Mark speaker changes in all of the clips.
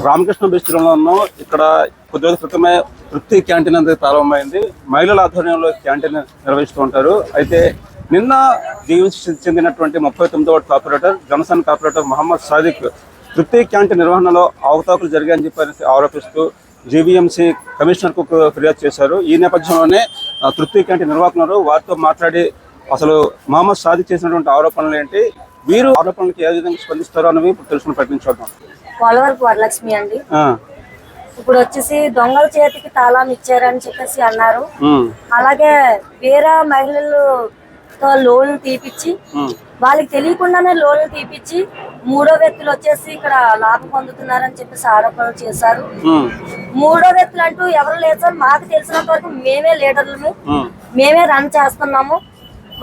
Speaker 1: రామకృష్ణ బీచ్లో ఉన్నాం. ఇక్కడ కొద్ది రోజుల క్రితమే తృప్తి క్యాంటీన్ అనేది ప్రారంభమైంది. మహిళల ఆధ్వర్యంలో క్యాంటీన్ నిర్వహిస్తూ ఉంటారు. అయితే నిన్న జీవించి చెందినటువంటి 39వ ward corporator Janasena corporator Mohammad Sadiq Trupti canteen నిర్వహణలో అవకతవకలు జరిగాయని చెప్పి ఆరోపిస్తూ జీవీఎంసీ కమిషనర్కు ఫిర్యాదు చేశారు. ఈ నేపథ్యంలోనే తృప్తి క్యాంటీన్ నిర్వాహకులు వారితో మాట్లాడి అసలు మహమ్మద్ సాదిక్ చేసినటువంటి ఆరోపణలు ఏంటి, వీరు ఆరోపణలకు ఏ విధంగా స్పందిస్తారో అనేవి ఇప్పుడు తెలుసుకుని ప్రయత్నించాం.
Speaker 2: పోలవరపు వరలక్ష్మి అండి. ఇప్పుడు వచ్చేసి దొంగల చేతికి తాళం ఇచ్చారని చెప్పేసి అన్నారు. అలాగే వేరే మహిళలతో లోన్లు తీపిచ్చి వాళ్ళకి తెలియకుండానే లోన్లు తీపిచ్చి మూడో వ్యక్తులు వచ్చేసి ఇక్కడ లాభం పొందుతున్నారని చెప్పేసి ఆరోపణలు చేశారు. మూడో వ్యక్తులు అంటూ ఎవరు లేదు సార్. మాకు తెలిసినంత వరకు మేమే లీడర్లు, మేమే రన్ చేస్తున్నాము.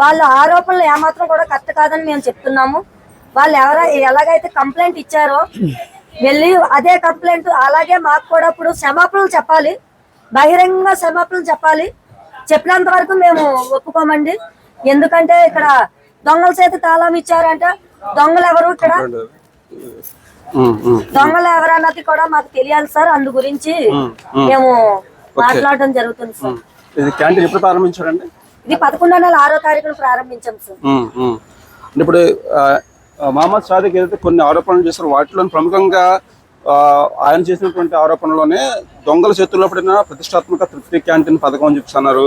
Speaker 2: వాళ్ళ ఆరోపణలు ఏమాత్రం కూడా కరెక్ట్ కాదని మేము చెప్తున్నాము. వాళ్ళు ఎలాగైతే కంప్లైంట్ ఇచ్చారో వెళ్ళి అదే కంప్లైంట్ అలాగే మాకు కూడా ఇప్పుడు క్షమాపణలు చెప్పాలి, బహిరంగంగా క్షమాపణలు చెప్పాలి. చెప్పినంత వరకు మేము ఒప్పుకోమండి. ఎందుకంటే ఇక్కడ దొంగల చేతి తాళం ఇచ్చారంటే దొంగలు ఎవరు, ఇక్కడ దొంగలు ఎవరన్నది కూడా మాకు తెలియాలి సార్. అందు గురించి మేము మాట్లాడడం జరుగుతుంది సార్. ఇది 11వ నెల 6వ తారీఖున ప్రారంభించాం సార్.
Speaker 1: ఇప్పుడు మహమ్మద్ సాదిక్ ఏదైతే కొన్ని ఆరోపణలు చేశారో వాటిలో ప్రముఖంగా ఆయన చేసినటువంటి ఆరోపణలోనే దొంగల చేతుల్లో పడిన ప్రతిష్టాత్మక తృప్తి క్యాంటీన్ పథకం అని చెప్తున్నారు.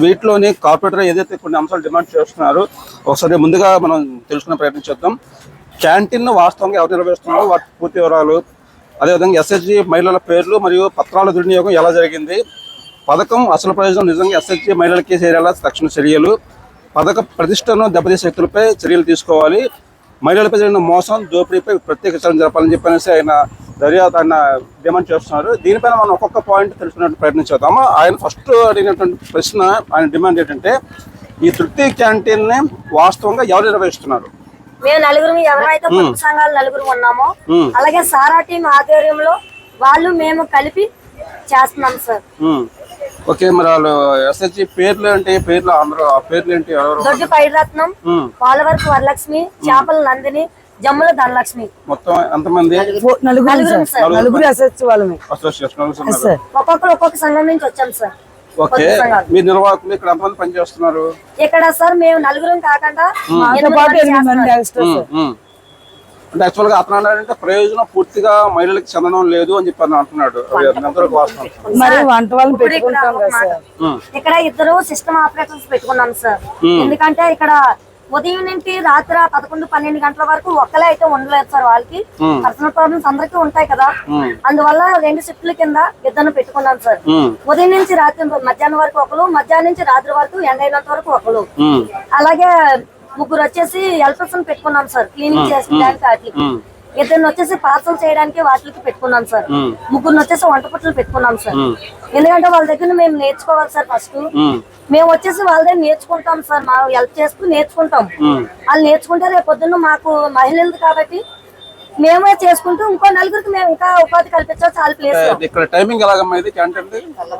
Speaker 1: వీటిలోని కార్పొరేటర్ ఏదైతే కొన్ని అంశాలు డిమాండ్ చేస్తున్నారో ఒకసారి ముందుగా మనం తెలుసుకునే ప్రయత్నం చేద్దాం. క్యాంటీన్ వాస్తవంగా ఎవరు నిర్వహిస్తున్నారో వాటి పూర్తి వివరాలు, అదేవిధంగా ఎస్హెచ్జి మహిళల పేర్లు మరియు పత్రాల దుర్వినియోగం ఎలా జరిగింది, పథకం అసలు ప్రయోజనం నిజంగా ఎస్హెచ్జి మహిళలకి చేరేలా తక్షణ చర్యలు, పథక ప్రతిష్టను దెబ్బతీసే వ్యక్తులపై చర్యలు తీసుకోవాలి, మహిళలపై జరిగిన మోసం దోపిడీపై ప్రత్యేక చర్యలు జరపాలని చెప్పనేసి ఆయన డిమాండ్ చేస్తున్నారు. దీనిపైన మనం ఒక్కొక్క పాయింట్ తెలుసుకునే ప్రయత్నం చేద్దాము. ఆయన ఫస్ట్ అడిగినటువంటి ప్రశ్న, ఆయన డిమాండ్ ఏంటంటే ఈ తృప్తి క్యాంటీన్ ని వాస్తవంగా ఎవరు నిర్వహిస్తున్నారు?
Speaker 2: మేము నలుగురు, ఎవరైతే పొదుపు సంఘాలు నలుగురు ఉన్నామో అలాగే సారా టీం ఆధ్వర్యంలో వాళ్ళు మేము కలిపి చేస్తున్నాం సార్.
Speaker 1: ఓకే, మరి వాళ్ళు ఎస్హెచ్జి పేర్లు అంటే పేర్లు అందరూ పేర్లు ఏంటి?
Speaker 2: దొడ్డి పైరత్నం, పోలవరపు వరలక్ష్మి, చేపల నందిని, జమ్ముల ధనలక్ష్మి.
Speaker 1: మొత్తం ఎంతమంది?
Speaker 2: ఒక్కొక్కరు ఒక్కొక్క సంఘం నుంచి వచ్చాం సార్.
Speaker 1: ఓకే, మీ నిర్వాహకులు ఇక్కడ ఎంతమంది పనిచేస్తున్నారు?
Speaker 2: ఇక్కడ సార్ మేము నలుగురం కాకుండా
Speaker 1: అంటే యాక్చువల్ గా అతను అంటే ప్రయోజనం పూర్తిగా మహిళలకు చెందడం లేదు అని చెప్పి అంటున్నాడు.
Speaker 2: ఇక్కడ ఇద్దరు సిస్టమ్ ఆపరేటర్స్ పెట్టుకున్నాం సార్. ఎందుకంటే ఇక్కడ ఉదయం నుంచి రాత్రి 11-12 గంటల వరకు ఒక్కలే అయితే ఉండలేదు సార్. వాళ్ళకి పర్సనల్ ప్రాబ్లమ్స్ అందరికీ ఉంటాయి కదా, అందువల్ల 2 షిఫ్ట్ల కింద ఇద్దరు పెట్టుకున్నాం సార్. ఉదయం నుంచి రాత్రి మధ్యాహ్నం వరకు ఒకరు, మధ్యాహ్నం నుంచి రాత్రి వరకు ఎండైనంత వరకు ఒకరు, అలాగే ముగ్గురు వచ్చేసి హెల్పర్స్ పెట్టుకున్నాం సార్ క్లీనింగ్ చేసుకోవడానికి వాటికి. ఇద్దరిని వచ్చేసి పార్సల్ చేయడానికి వాటికి పెట్టుకున్నాం సార్. ముగ్గురిని వచ్చేసి వంట పుట్టలు పెట్టుకున్నాం సార్. ఎందుకంటే వాళ్ళ దగ్గర మేము నేర్చుకోవాలి సార్. ఫస్ట్ మేము వచ్చేసి వాళ్ళ దగ్గర నేర్చుకుంటాం సార్. మా హెల్ప్ చేస్తూ నేర్చుకుంటాం. వాళ్ళు నేర్చుకుంటే రేపు పొద్దున్న మాకు మహిళలు కాబట్టి మేమే చేసుకుంటూ ఇంకో నలుగురికి మేము ఇంకా ఉపాధి కల్పించాలి. చాలా ప్లేస్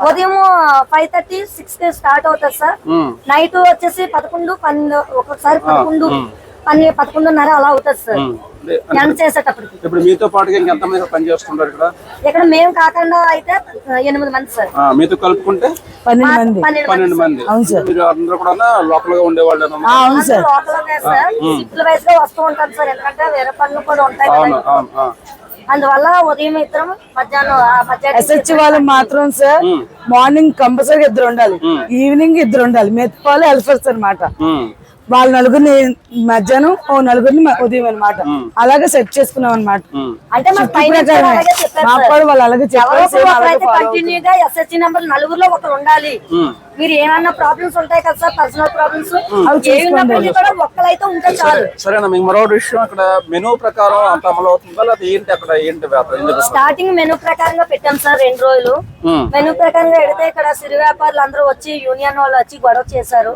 Speaker 2: ఉదయం 5:30, 6కి స్టార్ట్ అవుతుంది సార్. నైట్ వచ్చేసి 11, 12, ఒక్కొక్కసారి 11, 11:30 అలా అవుతుంది సార్ ఎండ్ చేసేటప్పటికి.
Speaker 1: ఇప్పుడు మీతో పాటు ఎంతమంది పని చేస్తుంటారు ఇక్కడ?
Speaker 2: ఇక్కడ మేము కాకుండా అయితే 8 మంది సార్.
Speaker 1: మీతో కలుపుకుంటే 12 మంది. మీరు అందరూ కూడా లోకల్ గా ఉండేవాళ్ళు?
Speaker 2: లోకల్ సార్, షిఫ్ట్ల వైస్ గా వస్తూ ఉంటాం సార్. ఎందుకంటే వేరే పనులు కూడా ఉంటాయి కదా, అందువల్ల ఉదయం ఇద్దరం, మధ్యాహ్నం
Speaker 3: వాళ్ళు మాత్రం సార్ మార్నింగ్ కంపల్సరీ ఇద్దరు ఉండాలి, ఈవినింగ్ ఇద్దరు ఉండాలి. మెత్తుకోవాలి హెల్పర్స్ అనమాట. వాళ్ళ నలుగురిని మధ్యాహ్నం, నలుగురిని ఉదయం అనమాట. అలాగే సెట్ చేసుకున్నాం అనమాట.
Speaker 2: అంటే
Speaker 3: వాళ్ళు అలాగే
Speaker 2: కంటిన్యూగా ఎస్హెచ్జి నెంబర్ నలుగురిలో ఒకరు ఉండాలి. మీరు ఏమన్నా ప్రాబ్లమ్స్ ఉంటాయి కదా సార్, పర్సనల్ ప్రాబ్లమ్స్ ఒక్కలైతే ఉంటే చాలు.
Speaker 1: సరేనా, మీకు మరో విషయం, అక్కడ మెనూ ప్రకారం అంత అమలు అవుతుందా లేదా ఏంటి? అక్కడ ఏంటి
Speaker 2: స్టార్టింగ్ మెనూ ప్రకారంగా పెట్టాం సార్ 2 రోజులు. మెనూ ప్రకారంగా పెడితే ఇక్కడ సిరి వ్యాపారులు అందరూ వచ్చి యూనియన్ వాళ్ళు వచ్చి గొడవ చేశారు,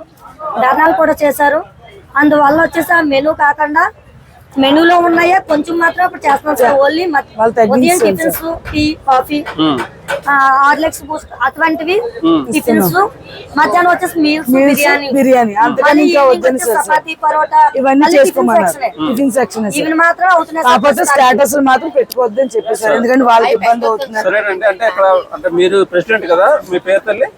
Speaker 2: ధర్నాలు కూడా చేశారు. అందువల్ల వచ్చేసి ఆ మెనూ కాకుండా మెనూలో ఉన్నాయా కొంచెం మాత్రం ఇప్పుడు చేస్తున్నాం సార్. ఓన్లీ
Speaker 3: వాళ్ళు
Speaker 2: ఉదయం
Speaker 3: తగ్గించారు
Speaker 2: tiffins, tea, coffee, Horlicks Boost అటువంటివి టిఫిన్స్, మధ్యాహ్నం వచ్చేసి మీల్స్,
Speaker 3: బిర్యానీ అంతకని ఇంకా వద్దని సార్.
Speaker 2: చపాతీ, పరోటా
Speaker 3: ఇవన్నీ చేసుకోమన్నారు. టిఫిన్ సెక్షన్
Speaker 2: ఇవి మాత్రం అవుతున్నాయి
Speaker 3: కాకపోతే స్టేటస్ మాత్రం పెట్టుకోవద్దని చెప్పేసారు, ఎందుకంటే వాళ్ళకి ఇబ్బంది అవుతుంది.
Speaker 1: సరేనండి. అంటే ఇక్కడ అంటే మీరు ప్రెసిడెంట్ కదా, మీ పేరు తల్లి?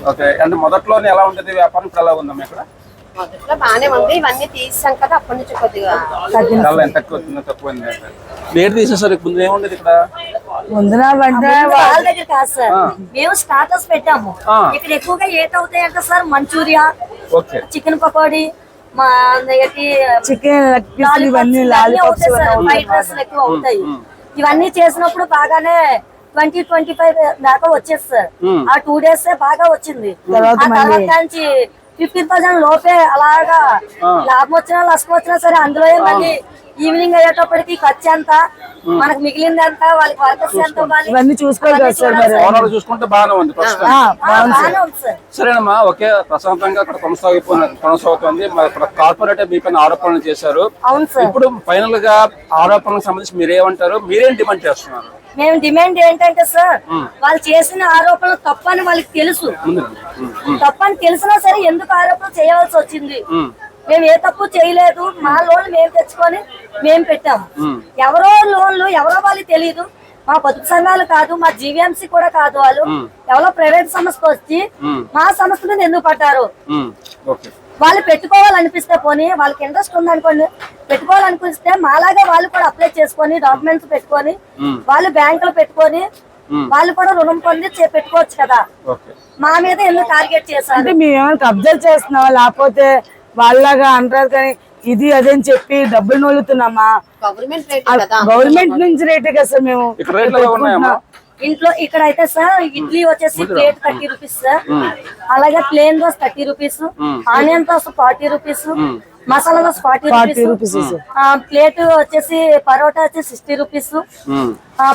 Speaker 1: ఓకే. అంటే మొదట్లోనే ఎలా ఉంటుంది వ్యాపారం, ఇప్పుడు ఎలా ఉందమ్మా ఇక్కడ?
Speaker 4: మొదట్లో బాగానే ఉంది, ఇవన్నీ తీసాం కదా అప్పటి నుంచి కొద్దిగా
Speaker 1: చాలా ఎంత ఎక్కువ వచ్చిందో తక్కువ ప్లేట్ తీసేసారు. ముందు ఏముండేది ఇక్కడ?
Speaker 3: ముందున వంట
Speaker 2: వాళ్ళ దగ్గర కాదు సార్, మేము స్టార్టర్స్ పెట్టాము. ఇక్కడ ఎక్కువగా ఏట్ అవుతాయి అంటే sir manchuria,
Speaker 1: okay,
Speaker 2: chicken pakodi, మా
Speaker 3: చికెన్ ఇవన్నీ లాలీపాప్స్
Speaker 2: ఫ్రైడ్ రైస్ ఎక్కువ అవుతాయి. ఇవన్నీ చేసినప్పుడు బాగానే 20-25 దాకా వచ్చేది సార్. ఆ 2 days బాగా వచ్చింది. ఆ తర్వాత నుంచి 15,000 లోపే అలాగా లాభం వచ్చినా నష్టం వచ్చినా సరే అందులో మళ్ళీ ఈవినింగ్ అయ్యేటప్పటికి ఖర్చు ఎంత, మనకు మిగిలింది ఎంత, వాళ్ళకి వర్కర్స్ ఎంత ఇవ్వాలి,
Speaker 3: ఇవన్నీ చూసుకోవాలి కదా సార్. మరి
Speaker 1: ఓనర్ చూసుకుంటే బాగానే ఉంది ప్రస్తుతం.
Speaker 2: బాగానే ఉంది సార్.
Speaker 1: సరేనమ్మా, ఓకే. ప్రశాంతంగా అక్కడ కొనసాగుతుంది. ఇక్కడ కార్పొరేటర్ మీ పైన ఆరోపణలు చేశారు.
Speaker 2: అవును సార్.
Speaker 1: ఇప్పుడు ఫైనల్ గా ఆరోపణలకు సంబంధించి మీరేమంటారు? మీరేం డిమాండ్ చేస్తున్నారు?
Speaker 2: మేము డిమాండ్ ఏంటంటే సార్, వాళ్ళు చేసిన ఆరోపణలు తప్పని వాళ్ళకి తెలుసు. తప్పని తెలిసినా సరే ఎందుకు ఆరోపణలు చేయవలసి వచ్చింది? మేము ఏ తప్పు చేయలేదు. మా లోన్లు మేము తెచ్చుకొని మేము పెట్టాము. ఎవరో లోన్లు ఎవరో వాళ్ళకి తెలియదు. మా పొదుపు సంఘాలు కాదు, మా జీవీఎంసీ కూడా కాదు, వాళ్ళు ఎవరో ప్రైవేట్ సంస్థ వచ్చి మా సంస్థ మీద ఎందుకు పడ్డారు? వాళ్ళు పెట్టుకోవాలనిపిస్తే పోనీ, వాళ్ళకి ఇంట్రెస్ట్ ఉందనుకోండి, పెట్టుకోవాలనిపిస్తే మాలాగా వాళ్ళు కూడా అప్లై చేసుకొని డాక్యుమెంట్స్ పెట్టుకొని వాళ్ళు బ్యాంకులు పెట్టుకొని వాళ్ళు కూడా రుణం పొంది పెట్టుకోవచ్చు కదా. మా మీద ఎందుకు టార్గెట్ చేశారు?
Speaker 3: అంటే మేము ఏమైనా అబ్జర్వ్ చేస్తున్నావా, లేకపోతే వాళ్ళగా అంటారు కానీ ఇది అదని చెప్పి డబ్బులు నోలుతున్నామా? గవర్నమెంట్ నుంచి రేటే కదా సార్. మేము
Speaker 2: ఇంట్లో ఇక్కడ అయితే సార్ ఇడ్లీ వచ్చేసి ప్లేట్ 30 రూపీస్ సార్, అలాగే plain dosa 30 rupees, onion dosa 40 rupees, masala dosa 40 rupees, plate వచ్చేసి పరోటా వచ్చి 60 రూపీస్,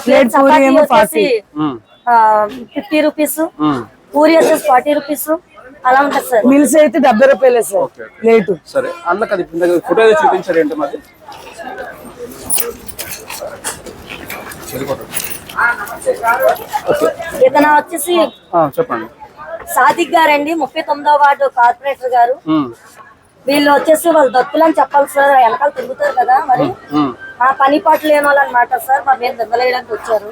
Speaker 2: ప్లేట్ చపాతీ వచ్చేసి 50 రూపీస్, పూరి వచ్చేసి 40 రూపీస్, అలా ఉంటుంది సార్.
Speaker 3: మిల్స్ అయితే 70 రూపాయలే సార్ ప్లేట్.
Speaker 1: సరే, అందుకది ఫోటో చూపించారు ఏంటి మాది?
Speaker 2: ఇతను వచ్చేసి
Speaker 1: చెప్పండి.
Speaker 2: సాదిక్ గారండి, 39వ వార్డు కార్పొరేటర్ గారు. వీళ్ళు వచ్చేసి వాళ్ళు దత్తులని చెప్పాలి సార్, వెనకాల తిరుగుతారు కదా, మరి ఆ పని పాటు లేని వాళ్ళు అనమాట సార్. మా మీద దెబ్బలేయడానికి వచ్చారు.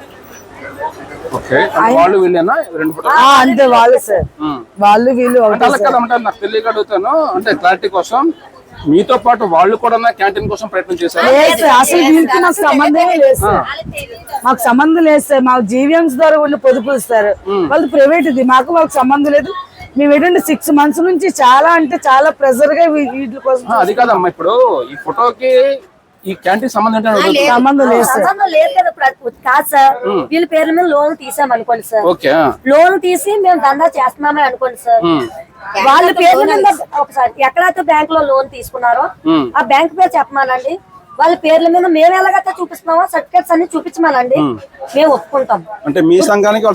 Speaker 3: అంతే వాళ్ళు సార్, వాళ్ళు వీళ్ళు
Speaker 1: నాకు తెలియగలుగుతాను. అంటే క్లారిటీ కోసం మీతో పాటు వాళ్ళు కూడా క్యాంటీన్ కోసం ప్రయత్నం చేశారు.
Speaker 3: అసలు వీళ్ళకి నాకు సంబంధమే లేదు సార్. మాకు సంబంధం లేదు సార్. మాకు జీవీఎంస్ ద్వారా ఉండి పొదుపు ఇస్తారు, వాళ్ళు ప్రైవేట్ ఇది. మాకు వాళ్ళకి సంబంధం లేదు. మేము ఏంటంటే 6 months నుంచి చాలా అంటే చాలా ప్రెజర్ గా వీటి కోసం.
Speaker 1: అది కాదమ్మా, ఇప్పుడు ఈ ఫోటోకి ఈ క్యాంటీన్ సంబంధం
Speaker 3: సంబంధం లేదు సార్.
Speaker 2: సంబంధం లేదు కదా. కాదు సార్, వీళ్ళ పేర్ల మీద లోన్ తీసాం అనుకోండి సార్. లోన్ తీసి మేము దందా చేస్తున్నామే అనుకోండి సార్. వాళ్ళ పేర్ల మీద ఒకసారి ఎక్కడైతే బ్యాంక్ లో లోన్ తీసుకున్నారో ఆ బ్యాంక్ పేరు చెప్పమానండి. వాళ్ళ పేర్ల మీద మేము ఎలాగైతే చూపిస్తున్నామో సర్టిఫికేట్స్ అన్ని చూపించమానండి, మేము ఒప్పుకుంటాం.
Speaker 1: అంటే మీ సంఘానికి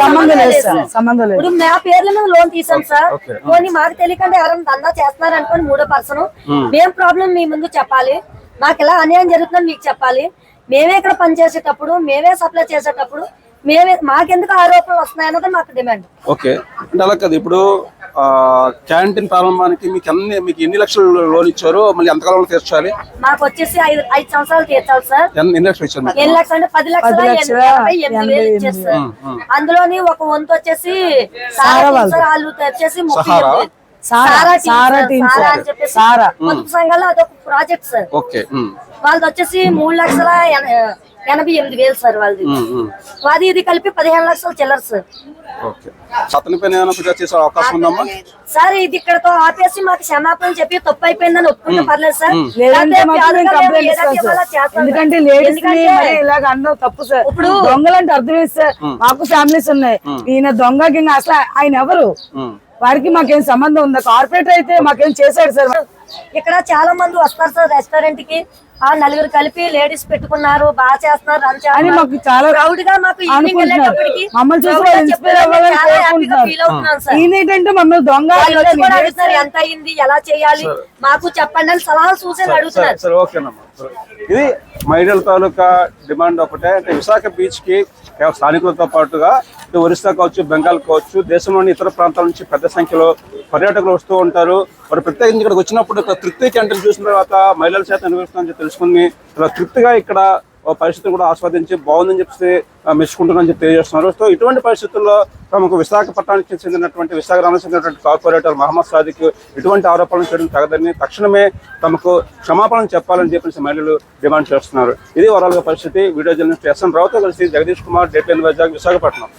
Speaker 3: సంబంధం లేదు సార్. సంబంధం లేదు.
Speaker 2: ఇప్పుడు మా పేర్ల మీద లోన్ తీసాం సార్. పోనీ మాకు తెలియకుండా ఎవరైనా దందా చేస్తున్నారు అనుకోండి, 3వ పర్సన్, మేము ప్రాబ్లం మీ ముందు చెప్పాలి. మాకు ఇలా అన్యాయం జరుగుతుందని మీకు చెప్పాలి. మేమే ఇక్కడ పనిచేసేటప్పుడు, మేమే సప్లై చేసేటప్పుడు మాకెందుకు ఆరోపణలు వస్తున్నాయి అన్నది మాకు డిమాండ్.
Speaker 1: ఓకే, అంటే అలా కదా. ఇప్పుడు క్యాంటీన్ ప్రారంభానికి మీకు ఎన్ని లక్షలు లోన్ ఇచ్చారు, మళ్ళీ ఎంతకాలంలో తీర్చాలి?
Speaker 2: మాకు వచ్చేసి 5 సంవత్సరాలు తీర్చాలి సార్.
Speaker 1: ఎన్ని లక్షలు ఇచ్చారు?
Speaker 2: 8 లక్షలు అంటే 10,88,000 ఇచ్చారు సార్. అందులోని ఒక వంతు వచ్చేసి వాళ్ళు వచ్చేసి 38,000. పొదుపు సంఘాలు అదొక ప్రాజెక్ట్ సార్. వాళ్ళది వచ్చేసి 3,80,000 సార్. వాళ్ళది అది ఇది కలిపి 15 లక్షలు చిల్లర సార్. సార్ ఇది ఇక్కడతో ఆపేసి మాకు క్షమాపణ చెప్పి తప్పు అయిపోయిందని ఒప్పుకుంటే పర్లేదు సార్.
Speaker 3: ఎందుకంటే ఇలాగ అన్నం తప్పు సార్. ఇప్పుడు దొంగలంటే అర్థమైంది సార్. మాకు ఫ్యామిలీస్ ఉన్నాయి. ఈయన దొంగ గింగ అసలు ఆయన ఎవరు? వాడికి మాకేం సంబంధం ఉందా? కార్పొరేటర్ అయితే మాకేం చేశాడు సార్.
Speaker 2: ఇక్కడ చాలా మంది వస్తారు సార్ రెస్టారెంట్ కి, ఆ నలుగురు కలిపి లేడీస్ పెట్టుకున్నారు, బాగా చేస్తున్నారు, రన్
Speaker 3: అని మాకు చాలా
Speaker 2: ప్రౌడ్ గా మాకు ఈవినింగ్ వెళ్ళేటప్పటికి
Speaker 3: మమ్మల్ని చూసి
Speaker 2: proud గా
Speaker 3: వాళ్ళు ఇన్స్పైర్
Speaker 2: చెప్పారు.
Speaker 3: అవ్వాలని
Speaker 2: చాలా హ్యాపీగా ఫీల్
Speaker 3: కోరుకుంటున్నారు.
Speaker 2: అవుతున్నాను సార్.
Speaker 3: ఈయన ఏంటంటే మమ్మల్ని దొంగ
Speaker 2: వాళ్ళు వచ్చి కూడా అడుగుతున్నారు ఎంత అయింది, ఎలా చేయాలి, మాకు చెప్పండి అని సలహాలు సూచనలు అడుగుతున్నారు.
Speaker 1: సరే ఓకేనమ్మా. ఇది మహిళల తాలూకా డిమాండ్ ఒకటే, అంటే విశాఖ బీచ్ కి కేవలం స్థానికులతో పాటుగా ఇటు ఒరిస్సా కావచ్చు, బెంగాల్ కావచ్చు, దేశంలోని ఇతర ప్రాంతాల నుంచి పెద్ద సంఖ్యలో పర్యాటకులు వస్తూ ఉంటారు. మరి ప్రత్యేకించి ఇక్కడికి వచ్చినప్పుడు ఇక్కడ తృప్తి క్యాంటీన్ చూసిన తర్వాత మహిళల చేత నిర్వహిస్తుందని తెలుసుకుని ఇలా తృప్తిగా ఇక్కడ పరిస్థితిని కూడా ఆస్వాదించి బాగుందని చెప్పి మెచ్చుకుంటున్నారని చెప్పి తెలియజేస్తున్నారు. సో ఇటువంటి పరిస్థితుల్లో తమకు విశాఖపట్నానికి చెందినటువంటి విశాఖ రాష్ట్రానికి చెందినటువంటి కార్పొరేటర్ మహమ్మద్ సాదిక్ ఇటువంటి ఆరోపణలు చేయడం తగదని, తక్షణమే తమకు క్షమాపణ చెప్పాలని చెప్పేసి మహిళలు డిమాండ్ చేస్తున్నారు. ఇది ఓవరాల్గా పరిస్థితి. వీడియో జర్నలిస్ట్ ఎస్ఎన్ రావుతో కలిసి జగదీష్ కుమార్, డేటెన్ వైజాగ్, విశాఖపట్నం.